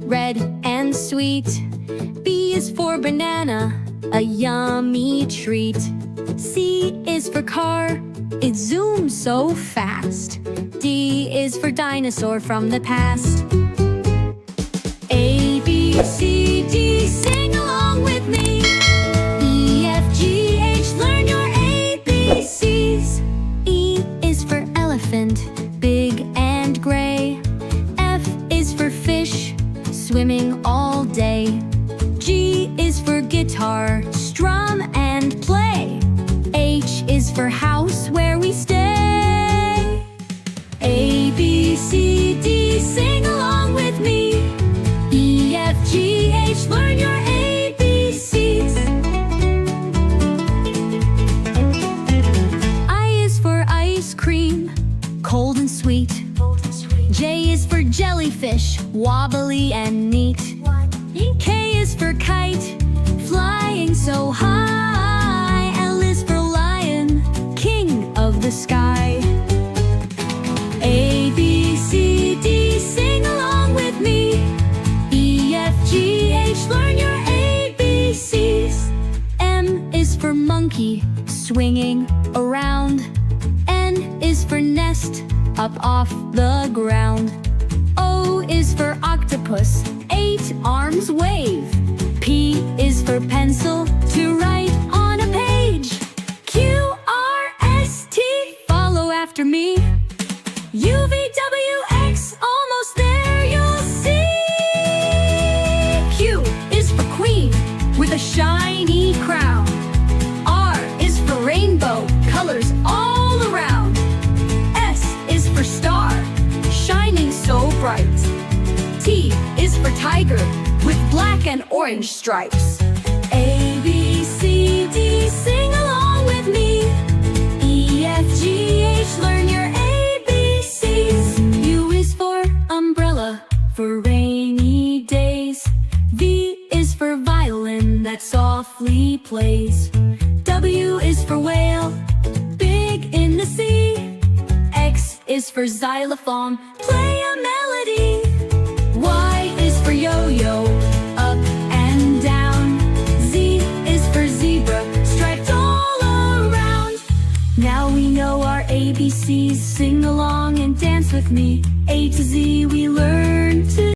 red and sweet. B is for banana, a yummy treat. C is for car, it zooms so fast. D is for dinosaur from the past. A, B, C, D, sing along with me. E, F, G, H, learn your ABCs. E is for elephant, big and gray. F is for fish, swimming all day. G is for guitar, strum and play. H is for house where we stay. A, B, C, D, sing along with me. E, F, G, H, learn your ABCs. I is for ice cream, cold and sweet. J is for jellyfish, wobbly and neat. K is for kite, flying so high. L is for lion, king of the sky. A, B, C, D, sing along with me. E, F, G, H, learn your ABCs. M is for monkey, swinging around. N is for nest, up off the ground. O is for octopus, 8 arms wave. P is for pencil, to write on a page. Q, R, S, T, follow after me. U, V, W, X, almost there you'll see. Q is for queen, with a shiny crown. R is for rainbow, colors all around. S is for star, shining so bright. T is for tiger, with black and orange stripes. A, B, C, D, sing along with me. E, F, G, H, learn your ABCs. U is for umbrella, for rainy days. V is for violin that softly plays. W is for whale, big in the sea. X is for xylophone, play a melody. Y is for yo-yo, up and down. Z is for zebra, striped all around. Now we know our ABCs, sing along and dance with me. A to Z we learn to